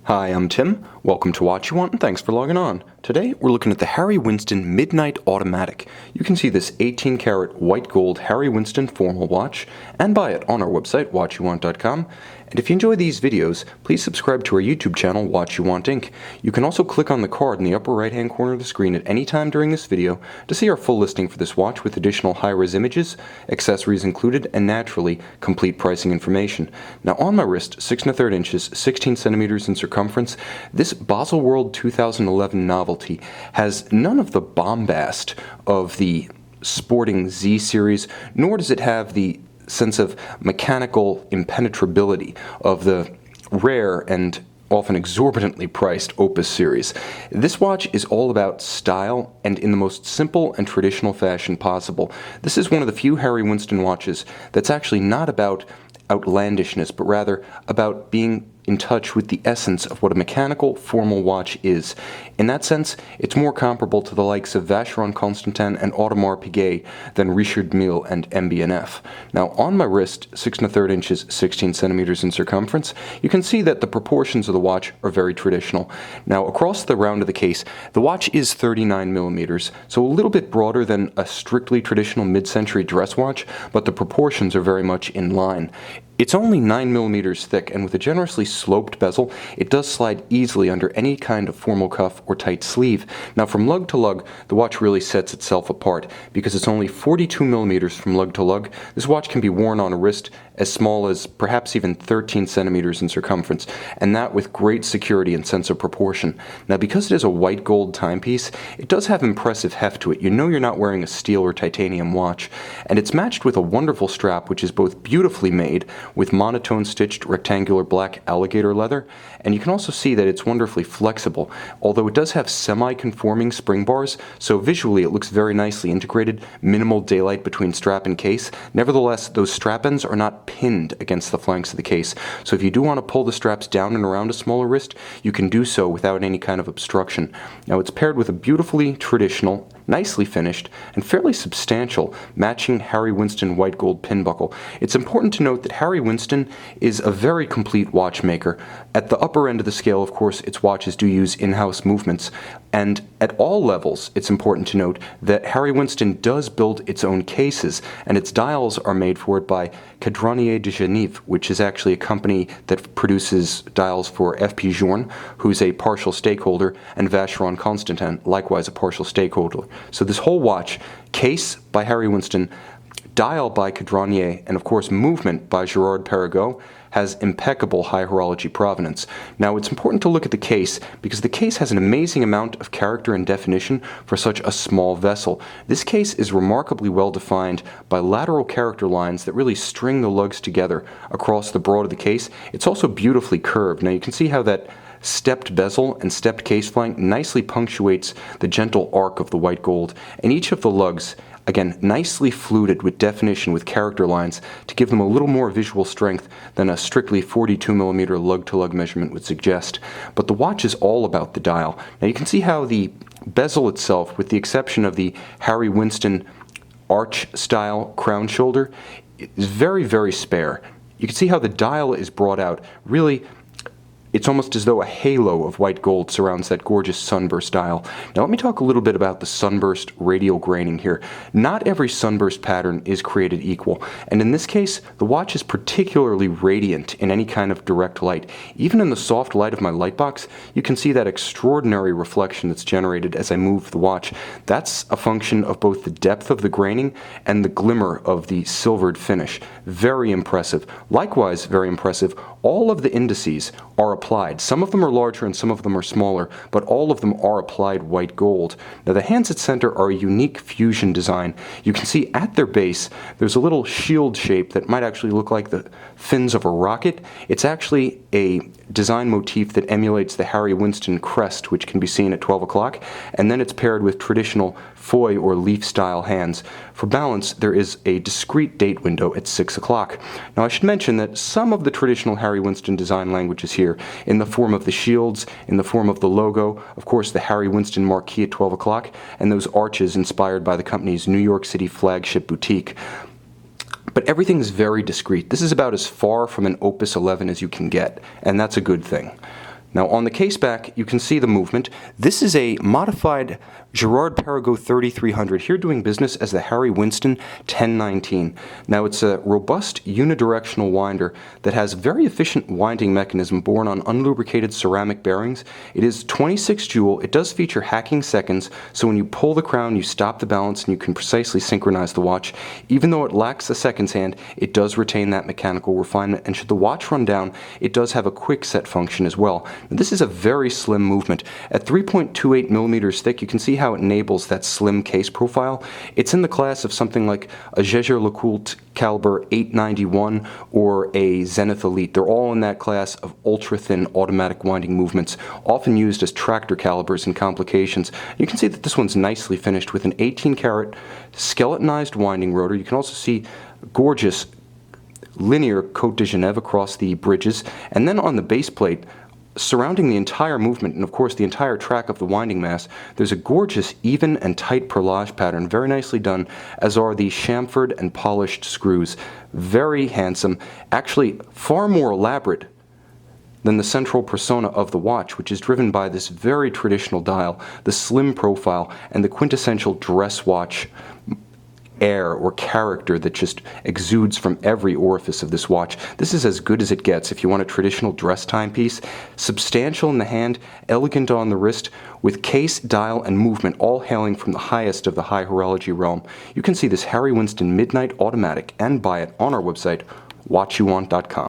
Hi, I'm Tim. Welcome to Watch You Want, and thanks for logging on. Today, we're looking at the Harry Winston Midnight Automatic. You can see this 18-karat white gold Harry Winston formal watch and buy it on our website, watchyouwant.com. And if you enjoy these videos, please subscribe to our YouTube channel, Watch You Want Inc. You can also click on the card in the upper right-hand corner of the screen at any time during this video to see our full listing for this watch with additional high-res images, accessories included, and naturally, complete pricing information. Now on my wrist, 6 1/3 inches, 16 centimeters in circumference, this Baselworld 2011 novelty has none of the bombast of the sporting Z series, nor does it have the sense of mechanical impenetrability of the rare and often exorbitantly priced Opus series. This watch is all about style and in the most simple and traditional fashion possible. This is one of the few Harry Winston watches that's actually not about outlandishness, but rather about being in touch with the essence of what a mechanical, formal watch is. In that sense, it's more comparable to the likes of Vacheron Constantin and Audemars Piguet than Richard Mille and MB&F. Now, on my wrist, 6 1/3 inches, 16 centimeters in circumference, you can see that the proportions of the watch are very traditional. Now, across the round of the case, the watch is 39 millimeters, so a little bit broader than a strictly traditional mid-century dress watch, but the proportions are very much in line. It's only 9 millimeters thick, and with a generously sloped bezel, it does slide easily under any kind of formal cuff or tight sleeve. Now, from lug to lug, the watch really sets itself apart. Because it's only 42 millimeters from lug to lug, this watch can be worn on a wrist as small as perhaps even 13 centimeters in circumference, and that with great security and sense of proportion. Now, because it is a white gold timepiece, it does have impressive heft to it. You know you're not wearing a steel or titanium watch, and it's matched with a wonderful strap which is both beautifully made with monotone stitched rectangular black alligator leather, and you can also see that it's wonderfully flexible, although it does have semi-conforming spring bars, so visually it looks very nicely integrated, minimal daylight between strap and case. Nevertheless, those strap ends are not pinned against the flanks of the case, so if you do want to pull the straps down and around a smaller wrist, you can do so without any kind of obstruction. Now, it's paired with a beautifully traditional, nicely finished, and fairly substantial matching Harry Winston white gold pin buckle. It's important to note that Harry Winston is a very complete watchmaker. At the upper end of the scale, of course, its watches do use in-house movements, and at all levels, it's important to note that Harry Winston does build its own cases, and its dials are made for it by Cadronier de Genève, which is actually a company that produces dials for F.P. Journe, who's a partial stakeholder, and Vacheron Constantin, likewise a partial stakeholder. So this whole watch, case by Harry Winston, dial by Cadronier, and of course movement by Gerard Perregaux, has impeccable high horology provenance. Now, it's important to look at the case because the case has an amazing amount of character and definition for such a small vessel. This case is remarkably well defined by lateral character lines that really string the lugs together across the broad of the case. It's also beautifully curved. Now, you can see how that stepped bezel and stepped case flank nicely punctuates the gentle arc of the white gold, and each of the lugs, again, nicely fluted with definition with character lines to give them a little more visual strength than a strictly 42 millimeter lug-to-lug measurement would suggest. But the watch is all about the dial. Now, you can see how the bezel itself, with the exception of the Harry Winston arch-style crown shoulder, is very, very spare. You can see how the dial is brought out. Really, it's almost as though a halo of white gold surrounds that gorgeous sunburst dial. Now, let me talk a little bit about the sunburst radial graining here. Not every sunburst pattern is created equal, and in this case, the watch is particularly radiant in any kind of direct light. Even in the soft light of my light box, you can see that extraordinary reflection that's generated as I move the watch. That's a function of both the depth of the graining and the glimmer of the silvered finish. Very impressive. Likewise, very impressive, all of the indices are applied. Some of them are larger and some of them are smaller, but all of them are applied white gold. Now, the hands at center are a unique fusion design. You can see at their base there's a little shield shape that might actually look like the fins of a rocket. It's actually a design motif that emulates the Harry Winston crest, which can be seen at 12 o'clock, and then it's paired with traditional foy or leaf style hands. For balance, there is a discrete date window at 6 o'clock. Now, I should mention that some of the traditional Harry Winston design language is here, in the form of the shields, in the form of the logo, of course the Harry Winston marquee at 12 o'clock, and those arches inspired by the company's New York City flagship boutique. But everything is very discreet. This is about as far from an Opus 11 as you can get, and that's a good thing. Now on the case back, you can see the movement. This is a modified Girard-Perregaux 3300, here doing business as the Harry Winston 1019. Now it's a robust unidirectional winder that has very efficient winding mechanism borne on unlubricated ceramic bearings. It is 26 joule. It does feature hacking seconds, so when you pull the crown, you stop the balance and you can precisely synchronize the watch. Even though it lacks the seconds hand, it does retain that mechanical refinement, and should the watch run down, it does have a quick set function as well. Now, this is a very slim movement. At 3.28 millimeters thick, you can see how it enables that slim case profile. It's in the class of something like a Jaeger-LeCoultre caliber 891 or a Zenith Elite. They're all in that class of ultra-thin automatic winding movements, often used as tractor calibers in complications. You can see that this one's nicely finished with an 18-karat skeletonized winding rotor. You can also see gorgeous linear Côte de Genève across the bridges, and then on the base plate, surrounding the entire movement and of course the entire track of the winding mass, there's a gorgeous even and tight perlage pattern, very nicely done, as are the chamfered and polished screws. Very handsome, actually far more elaborate than the central persona of the watch, which is driven by this very traditional dial, the slim profile, and the quintessential dress watch air or character that just exudes from every orifice of this watch. This is as good as it gets if you want a traditional dress timepiece. Substantial in the hand, elegant on the wrist, with case, dial, and movement all hailing from the highest of the high horology realm. You can see this Harry Winston Midnight Automatic and buy it on our website, watchyouwant.com.